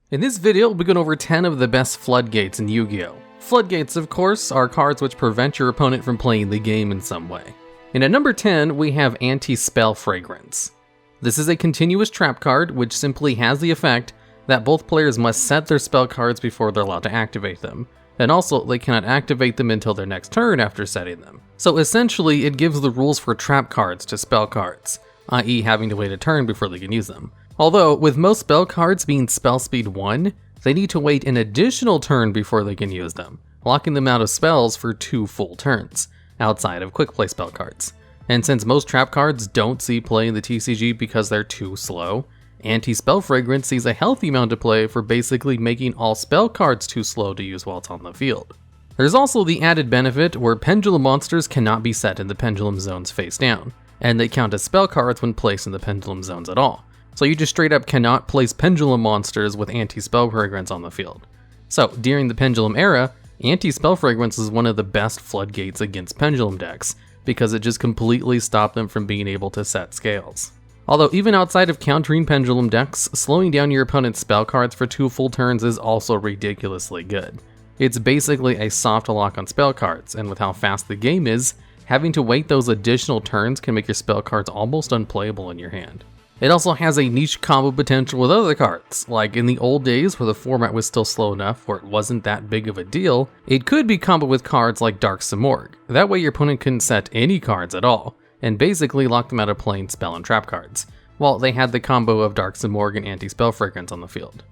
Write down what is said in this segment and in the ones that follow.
In this video, we'll be going over 10 of the best Floodgates in Yu-Gi-Oh! Floodgates, of course, are cards which prevent your opponent from playing the game in some way. And at number 10, we have Anti-Spell Fragrance. This is a continuous trap card, which simply has the effect that both players must set their spell cards before they're allowed to activate them. And also, they cannot activate them until their next turn after setting them. So essentially, it gives the rules for trap cards to spell cards, i.e. having to wait a turn before they can use them. Although, with most spell cards being spell speed 1, they need to wait an additional turn before they can use them, locking them out of spells for 2 full turns, outside of quick play spell cards. And since most trap cards don't see play in the TCG because they're too slow, Anti-Spell Fragrance sees a healthy amount of play for basically making all spell cards too slow to use while it's on the field. There's also the added benefit where pendulum monsters cannot be set in the pendulum zones face down, and they count as spell cards when placed in the pendulum zones at all. So you just straight up cannot place pendulum monsters with Anti-Spell Fragrance on the field. So during the pendulum era, Anti-Spell Fragrance is one of the best floodgates against pendulum decks, because it just completely stopped them from being able to set scales. Although even outside of countering pendulum decks, slowing down your opponent's spell cards for 2 full turns is also ridiculously good. It's basically a soft lock on spell cards, and with how fast the game is, having to wait those additional turns can make your spell cards almost unplayable in your hand. It also has a niche combo potential with other cards, like in the old days where the format was still slow enough where it wasn't that big of a deal, it could be comboed with cards like Dark Simorgh. That way your opponent couldn't set any cards at all, and basically lock them out of playing spell and trap cards, while they had the combo of Dark Simorgh and Anti-Spell Fragrance on the field.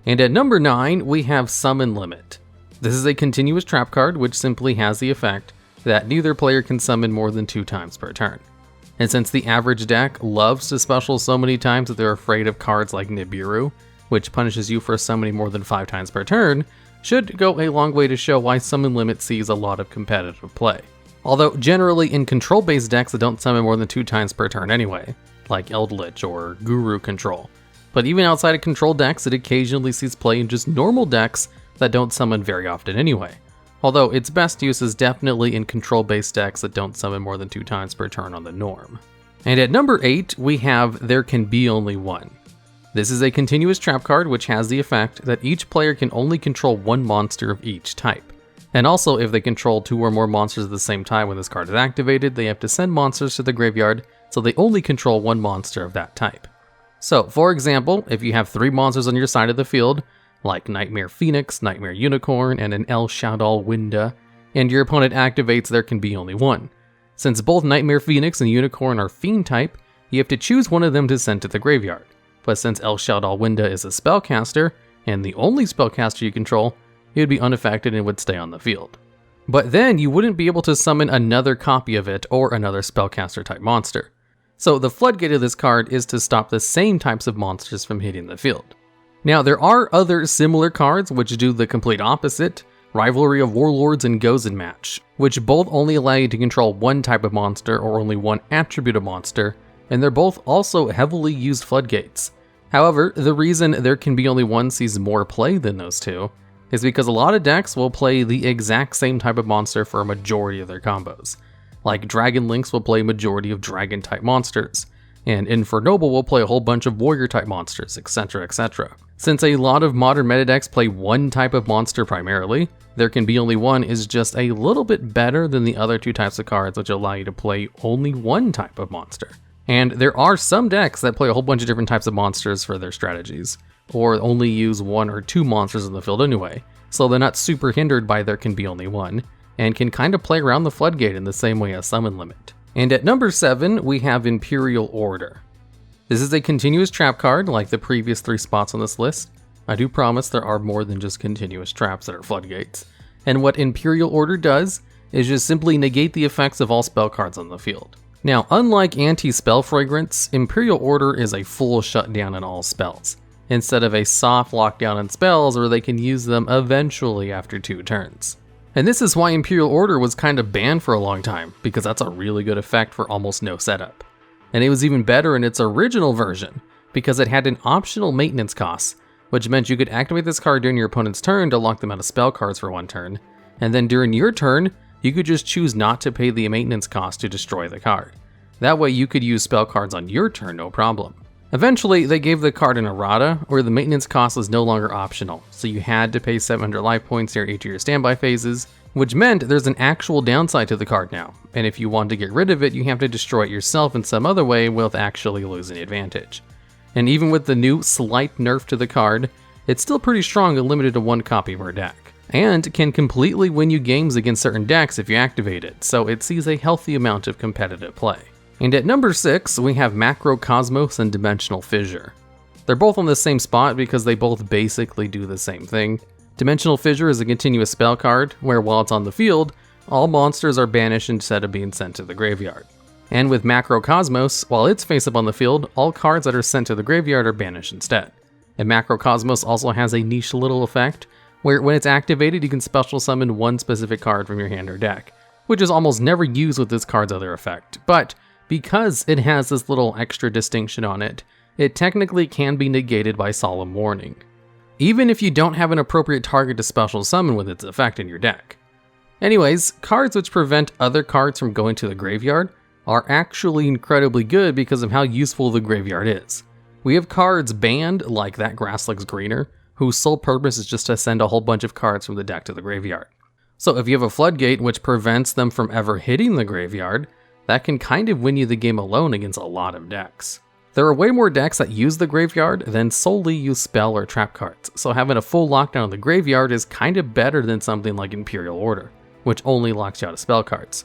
And at number 9, we have Summon Limit. This is a continuous trap card which simply has the effect that neither player can summon more than 2 times per turn. And since the average deck loves to special so many times that they're afraid of cards like Nibiru, which punishes you for summoning more than 5 times per turn, should go a long way to show why Summon Limit sees a lot of competitive play. Although generally in control-based decks that don't summon more than 2 times per turn anyway, like Eldritch or Guru Control. But even outside of control decks, it occasionally sees play in just normal decks that don't summon very often anyway. Although its best use is definitely in control-based decks that don't summon more than 2 times per turn on the norm. And at number 8, we have There Can Be Only One. This is a continuous trap card which has the effect that each player can only control 1 monster of each type. And also, if they control 2 or more monsters at the same time when this card is activated, they have to send monsters to the graveyard, so they only control 1 monster of that type. So, for example, if you have 3 monsters on your side of the field, like Nightmare Phoenix, Nightmare Unicorn, and an El Shaddoll Winda, and your opponent activates There Can Be Only One. Since both Nightmare Phoenix and Unicorn are Fiend type, you have to choose one of them to send to the graveyard. But since El Shaddoll Winda is a spellcaster, and the only spellcaster you control, it would be unaffected and would stay on the field. But then you wouldn't be able to summon another copy of it or another spellcaster type monster. So the floodgate of this card is to stop the same types of monsters from hitting the field. Now, there are other similar cards which do the complete opposite, Rivalry of Warlords and Gozen match, which both only allow you to control 1 type of monster or only 1 attribute of monster, and they're both also heavily used floodgates. However, the reason There Can Be Only One sees more play than those 2 is because a lot of decks will play the exact same type of monster for a majority of their combos. Like Dragon Lynx will play a majority of dragon type monsters, and Infernoble will play a whole bunch of warrior type monsters, etc, etc. Since a lot of modern meta decks play 1 type of monster primarily, There Can Be Only One is just a little bit better than the other 2 types of cards which allow you to play only 1 type of monster. And there are some decks that play a whole bunch of different types of monsters for their strategies, or only use 1 or 2 monsters in the field anyway, so they're not super hindered by There Can Be Only One, and can kind of play around the floodgate in the same way as Summon Limit. And at number 7, we have Imperial Order. This is a continuous trap card like the previous 3 spots on this list. I do promise there are more than just continuous traps that are floodgates. And what Imperial Order does is just simply negate the effects of all spell cards on the field. Now, unlike Anti-Spell Fragrance, Imperial Order is a full shutdown on all spells, instead of a soft lockdown on spells where they can use them eventually after 2 turns. And this is why Imperial Order was kind of banned for a long time, because that's a really good effect for almost no setup. And it was even better in its original version, because it had an optional maintenance cost, which meant you could activate this card during your opponent's turn to lock them out of spell cards for 1 turn, and then during your turn, you could just choose not to pay the maintenance cost to destroy the card. That way you could use spell cards on your turn no problem. Eventually, they gave the card an errata, where the maintenance cost was no longer optional, so you had to pay 700 life points near each of your standby phases, which meant there's an actual downside to the card now, and if you want to get rid of it, you have to destroy it yourself in some other way with actually losing advantage. And even with the new slight nerf to the card, it's still pretty strong and limited to 1 copy per deck, and can completely win you games against certain decks if you activate it, so it sees a healthy amount of competitive play. And at number 6, we have Macrocosmos and Dimensional Fissure. They're both on the same spot because they both basically do the same thing. Dimensional Fissure is a continuous spell card, where while it's on the field, all monsters are banished instead of being sent to the graveyard. And with Macrocosmos, while it's face up on the field, all cards that are sent to the graveyard are banished instead. And Macrocosmos also has a niche little effect, where when it's activated you can special summon one specific card from your hand or deck, which is almost never used with this card's other effect, but because it has this little extra distinction on it, it technically can be negated by Solemn Warning, even if you don't have an appropriate target to special summon with its effect in your deck. Anyways, cards which prevent other cards from going to the graveyard are actually incredibly good because of how useful the graveyard is. We have cards banned, like that Grass Looks Greener, whose sole purpose is just to send a whole bunch of cards from the deck to the graveyard. So if you have a Floodgate which prevents them from ever hitting the graveyard, that can kind of win you the game alone against a lot of decks. There are way more decks that use the graveyard than solely use spell or trap cards, so having a full lockdown of the graveyard is kind of better than something like Imperial Order, which only locks you out of spell cards.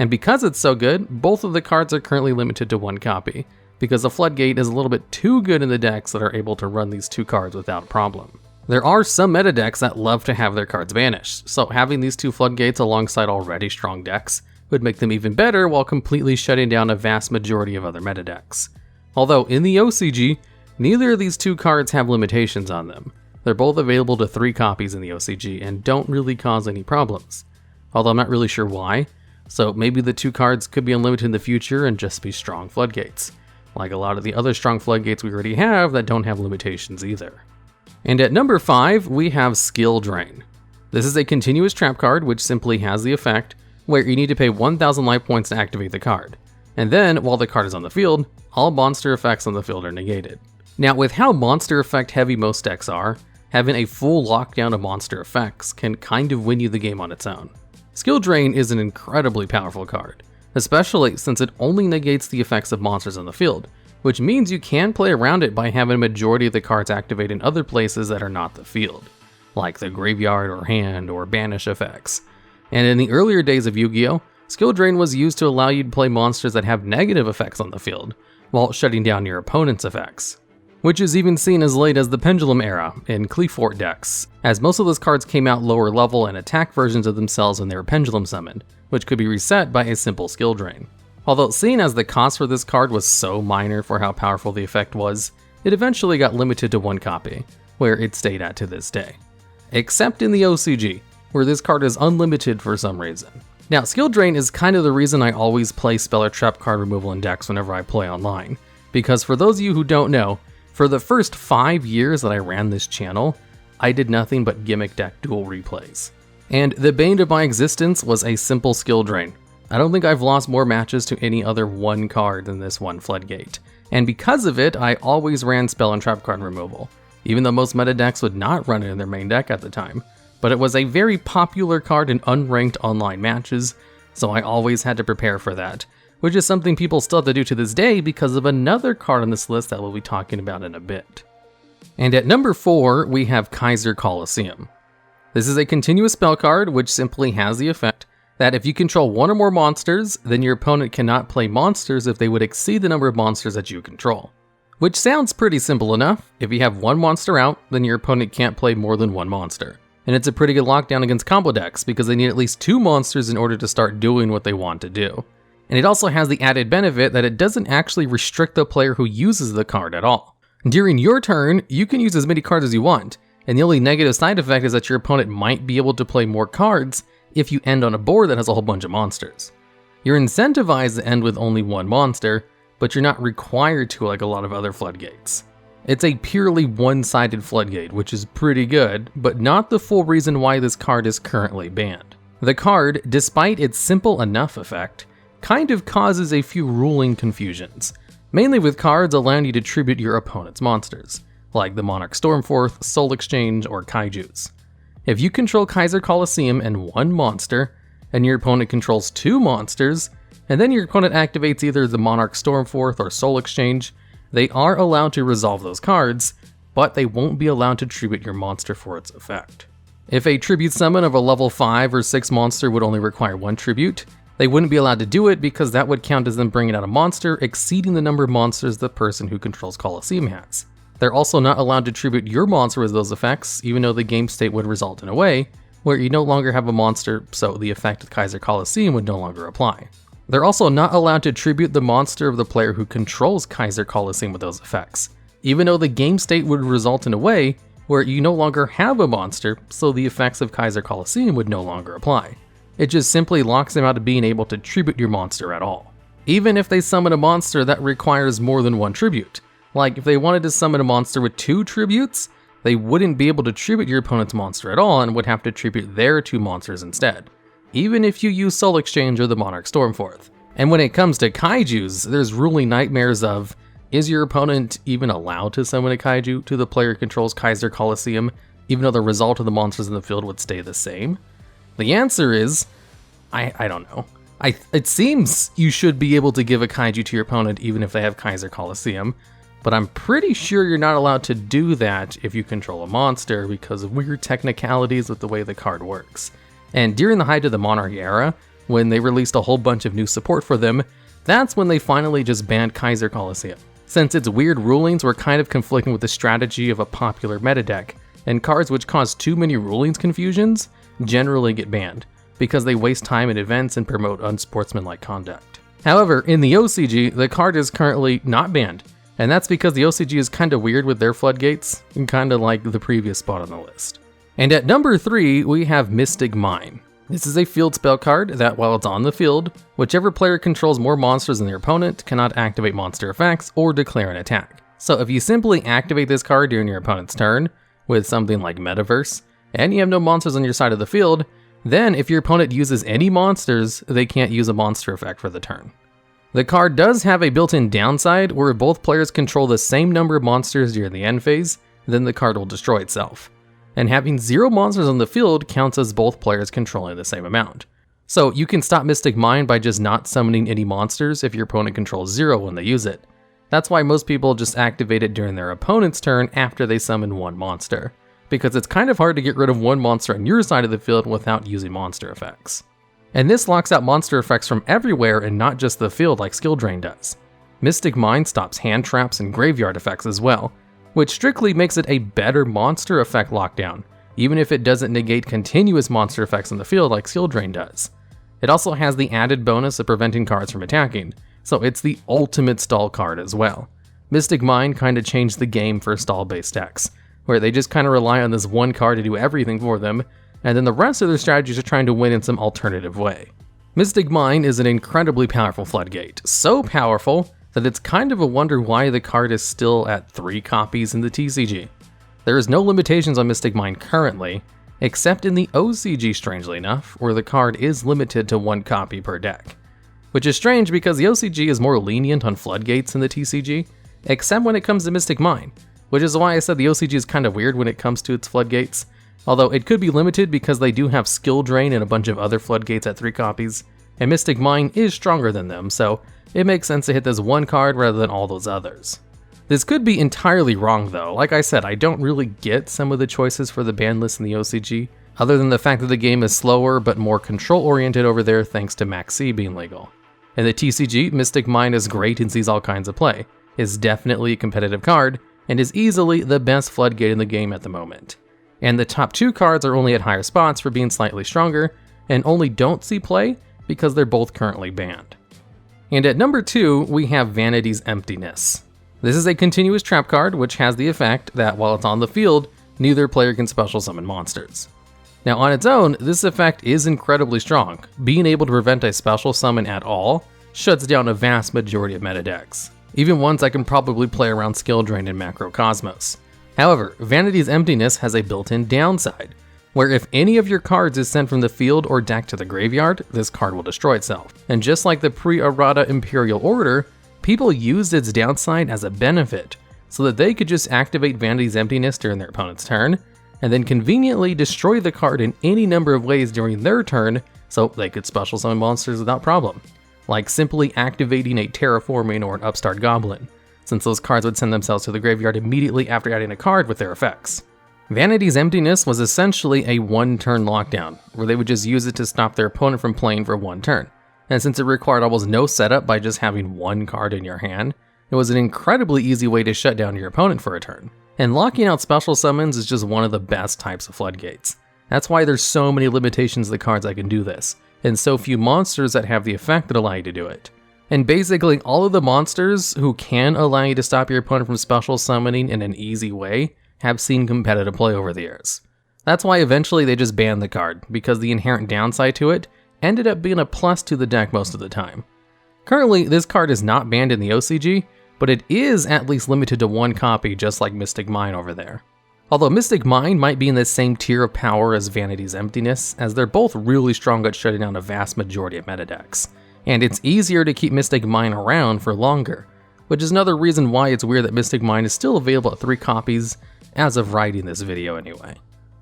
And because it's so good, both of the cards are currently limited to 1 copy, because the Floodgate is a little bit too good in the decks that are able to run these 2 cards without problem. There are some meta decks that love to have their cards banished, so having these 2 Floodgates alongside already strong decks would make them even better while completely shutting down a vast majority of other meta decks. Although in the OCG, neither of these 2 cards have limitations on them. They're both available to 3 copies in the OCG and don't really cause any problems. Although I'm not really sure why, so maybe the 2 cards could be unlimited in the future and just be strong Floodgates, like a lot of the other strong Floodgates we already have that don't have limitations either. And at number 5, we have Skill Drain. This is a continuous trap card which simply has the effect where you need to pay 1,000 life points to activate the card. And then, while the card is on the field, all monster effects on the field are negated. Now, with how monster effect heavy most decks are, having a full lockdown of monster effects can kind of win you the game on its own. Skill Drain is an incredibly powerful card, especially since it only negates the effects of monsters on the field, which means you can play around it by having a majority of the cards activate in other places that are not the field, like the graveyard or hand or banish effects. And in the earlier days of Yu-Gi-Oh!, Skill Drain was used to allow you to play monsters that have negative effects on the field, while shutting down your opponent's effects, which is even seen as late as the Pendulum era in Qliphort decks, as most of those cards came out lower level and attack versions of themselves when they were Pendulum summoned, which could be reset by a simple Skill Drain. Although seeing as the cost for this card was so minor for how powerful the effect was, it eventually got limited to 1 copy, where it stayed at to this day. Except in the OCG, where this card is unlimited for some reason. Now, Skill Drain is kind of the reason I always play spell or trap card removal in decks whenever I play online, because for those of you who don't know, for the first 5 years that I ran this channel, I did nothing but gimmick deck duel replays. And the bane of my existence was a simple Skill Drain. I don't think I've lost more matches to any other 1 card than this one Floodgate. And because of it, I always ran spell and trap card removal, even though most meta decks would not run it in their main deck at the time. But it was a very popular card in unranked online matches, so I always had to prepare for that, which is something people still have to do to this day because of another card on this list that we'll be talking about in a bit. And at number 4, we have Kaiser Colosseum. This is a continuous spell card which simply has the effect that if you control 1 or more monsters, then your opponent cannot play monsters if they would exceed the number of monsters that you control. Which sounds pretty simple enough. If you have 1 monster out, then your opponent can't play more than 1 monster. And it's a pretty good lockdown against combo decks because they need at least 2 monsters in order to start doing what they want to do. And it also has the added benefit that it doesn't actually restrict the player who uses the card at all. During your turn, you can use as many cards as you want, and the only negative side effect is that your opponent might be able to play more cards if you end on a board that has a whole bunch of monsters. You're incentivized to end with only 1 monster, but you're not required to like a lot of other Floodgates. It's a purely one-sided Floodgate, which is pretty good, but not the full reason why this card is currently banned. The card, despite its simple enough effect, kind of causes a few ruling confusions, mainly with cards allowing you to tribute your opponent's monsters, like the Monarch Stormforth, Soul Exchange, or Kaijus. If you control Kaiser Colosseum and one monster, and your opponent controls two monsters, and then your opponent activates either the Monarch Stormforth or Soul Exchange, they are allowed to resolve those cards, but they won't be allowed to tribute your monster for its effect. If a tribute summon of a level 5 or 6 monster would only require one tribute, they wouldn't be allowed to do it because that would count as them bringing out a monster exceeding the number of monsters the person who controls Colosseum has. They're also not allowed to tribute your monster with those effects, even though the game state would result in a way where you no longer have a monster, so the effect of Kaiser Colosseum would no longer apply. They're also not allowed to tribute the monster of the player who controls Kaiser Colosseum with those effects, even though the game state would result in a way where you no longer have a monster, so the effects of Kaiser Colosseum would no longer apply. It just simply locks them out of being able to tribute your monster at all. Even if they summon a monster that requires more than one tribute. Like if they wanted to summon a monster with 2 tributes, they wouldn't be able to tribute your opponent's monster at all and would have to tribute their 2 monsters instead, even if you use Soul Exchange or the Monarch Stormforth. And when it comes to Kaijus, there's really nightmares of, is your opponent even allowed to summon a Kaiju to the player who controls Kaiser Colosseum, even though the result of the monsters in the field would stay the same? The answer is, I don't know. It seems you should be able to give a Kaiju to your opponent even if they have Kaiser Colosseum, but I'm pretty sure you're not allowed to do that if you control a monster because of weird technicalities with the way the card works. And during the height of the Monarchy era, when they released a whole bunch of new support for them, that's when they finally just banned Kaiser Colosseum, since its weird rulings were kind of conflicting with the strategy of a popular meta deck, and cards which cause too many rulings confusions generally get banned, because they waste time in events and promote unsportsmanlike conduct. However, in the OCG, the card is currently not banned, and that's because the OCG is kinda weird with their floodgates, and kinda like the previous spot on the list. And at number 3, we have Mystic Mine. This is a field spell card that, while it's on the field, whichever player controls more monsters than their opponent cannot activate monster effects or declare an attack. So if you simply activate this card during your opponent's turn, with something like Metaverse, and you have no monsters on your side of the field, then if your opponent uses any monsters, they can't use a monster effect for the turn. The card does have a built-in downside where both players control the same number of monsters during the end phase, then the card will destroy itself. And having 0 monsters on the field counts as both players controlling the same amount. So you can stop Mystic Mine by just not summoning any monsters if your opponent controls 0 when they use it. That's why most people just activate it during their opponent's turn after they summon 1 monster, because it's kind of hard to get rid of 1 monster on your side of the field without using monster effects. And this locks out monster effects from everywhere and not just the field like Skill Drain does. Mystic Mine stops hand traps and graveyard effects as well, which strictly makes it a better monster effect lockdown, even if it doesn't negate continuous monster effects in the field like Skill Drain does. It also has the added bonus of preventing cards from attacking, so it's the ultimate stall card as well. Mystic Mine kinda changed the game for stall-based decks, where they just kinda rely on this one card to do everything for them, and then the rest of their strategies are trying to win in some alternative way. Mystic Mine is an incredibly powerful floodgate, so powerful that it's kind of a wonder why the card is still at 3 copies in the TCG. There is no limitations on Mystic Mine currently, except in the OCG strangely enough, where the card is limited to 1 copy per deck. Which is strange because the OCG is more lenient on floodgates than the TCG, except when it comes to Mystic Mine, which is why I said the OCG is kind of weird when it comes to its floodgates. Although it could be limited because they do have Skill Drain and a bunch of other floodgates at 3 copies, and Mystic Mine is stronger than them, so it makes sense to hit this 1 card rather than all those others. This could be entirely wrong though. Like I said, I don't really get some of the choices for the ban list in the OCG, other than the fact that the game is slower but more control oriented over there thanks to Max C being legal. In the TCG, Mystic Mine is great and sees all kinds of play, is definitely a competitive card, and is easily the best floodgate in the game at the moment. And the top 2 cards are only at higher spots for being slightly stronger, and only don't see play because they're both currently banned. And at number 2, we have Vanity's Emptiness. This is a continuous trap card which has the effect that while it's on the field, neither player can special summon monsters. Now on its own, this effect is incredibly strong. Being able to prevent a special summon at all shuts down a vast majority of meta decks, even ones I can probably play around Skill Drain and Macrocosmos. However, Vanity's Emptiness has a built-in downside, where if any of your cards is sent from the field or deck to the graveyard, this card will destroy itself. And just like the pre-errata Imperial order, People used its downside as a benefit, so that they could just activate Vanity's Emptiness during their opponent's turn, and then conveniently destroy the card in any number of ways during their turn, so they could special summon monsters without problem, like simply activating a Terraforming or an Upstart Goblin, since those cards would send themselves to the graveyard immediately after adding a card with their effects. Vanity's Emptiness was essentially a one-turn lockdown, where they would just use it to stop their opponent from playing for one turn, and since it required almost no setup by just having one card in your hand, it was an incredibly easy way to shut down your opponent for a turn. And locking out special summons is just one of the best types of floodgates. That's why there's so many limitations to the cards that can do this, and so few monsters that have the effect that allow you to do it. And basically all of the monsters who can allow you to stop your opponent from special summoning in an easy way have seen competitive play over the years. That's why eventually they just banned the card, because the inherent downside to it ended up being a plus to the deck most of the time. Currently, this card is not banned in the OCG, but it is at least limited to one copy, just like Mystic Mine over there. Although Mystic Mine might be in the same tier of power as Vanity's Emptiness, as they're both really strong at shutting down a vast majority of meta decks. And it's easier to keep Mystic Mine around for longer, which is another reason why it's weird that Mystic Mine is still available at 3 copies, as of writing this video anyway.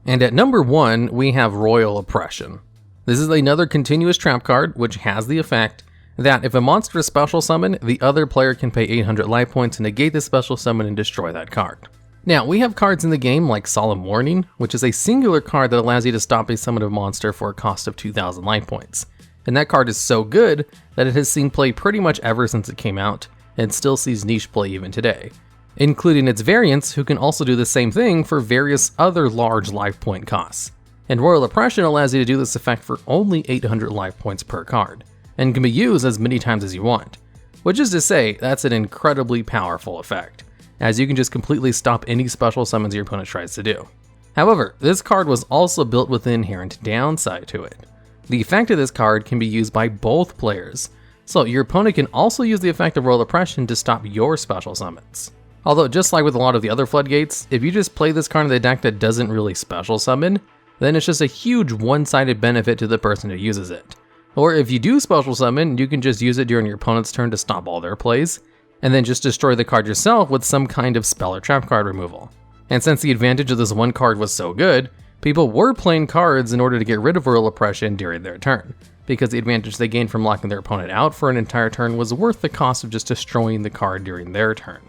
And at number 1, we have Royal Oppression. This is another continuous trap card, which has the effect that if a monster is special summoned, the other player can pay 800 life points to negate the special summon and destroy that card. Now, we have cards in the game like Solemn Warning, which is a singular card that allows you to stop a summoned monster for a cost of 2,000 life points. And that card is so good that it has seen play pretty much ever since it came out, and still sees niche play even today, including its variants who can also do the same thing for various other large life point costs. And Royal Oppression allows you to do this effect for only 800 life points per card, and can be used as many times as you want, which is to say, that's an incredibly powerful effect, as you can just completely stop any special summons your opponent tries to do. However, this card was also built with an inherent downside to it. The effect of this card can be used by both players, so your opponent can also use the effect of Royal Oppression to stop your special summons. Although just like with a lot of the other floodgates, if you just play this card in the deck that doesn't really special summon, then it's just a huge one-sided benefit to the person who uses it. Or if you do special summon, you can just use it during your opponent's turn to stop all their plays, and then just destroy the card yourself with some kind of spell or trap card removal. And since the advantage of this one card was so good, people were playing cards in order to get rid of Royal Oppression during their turn, because the advantage they gained from locking their opponent out for an entire turn was worth the cost of just destroying the card during their turn.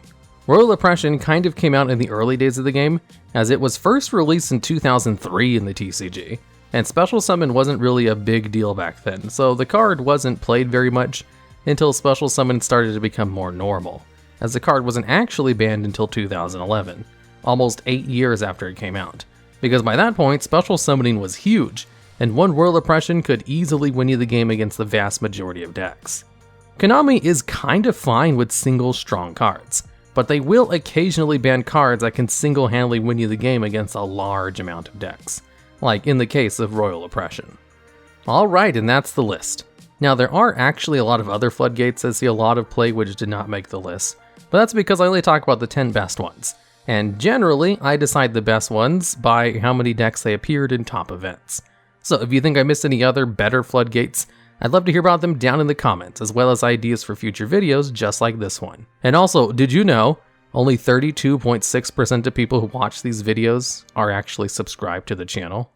Royal Oppression kind of came out in the early days of the game, as it was first released in 2003 in the TCG, and Special Summon wasn't really a big deal back then, so the card wasn't played very much until Special Summon started to become more normal, as the card wasn't actually banned until 2011, almost 8 years after it came out, because by that point, Special Summoning was huge, and one Royal Oppression could easily win you the game against the vast majority of decks. Konami is kind of fine with single strong cards, but they will occasionally ban cards that can single-handedly win you the game against a large amount of decks, like in the case of Royal Oppression. Alright, and that's the list. Now there are actually a lot of other floodgates I see a lot of play which did not make the list, but that's because I only talk about the 10 best ones, and generally I decide the best ones by how many decks they appeared in top events. So if you think I missed any other better floodgates, I'd love to hear about them down in the comments, as well as ideas for future videos just like this one. And also, did you know only 32.6% of people who watch these videos are actually subscribed to the channel?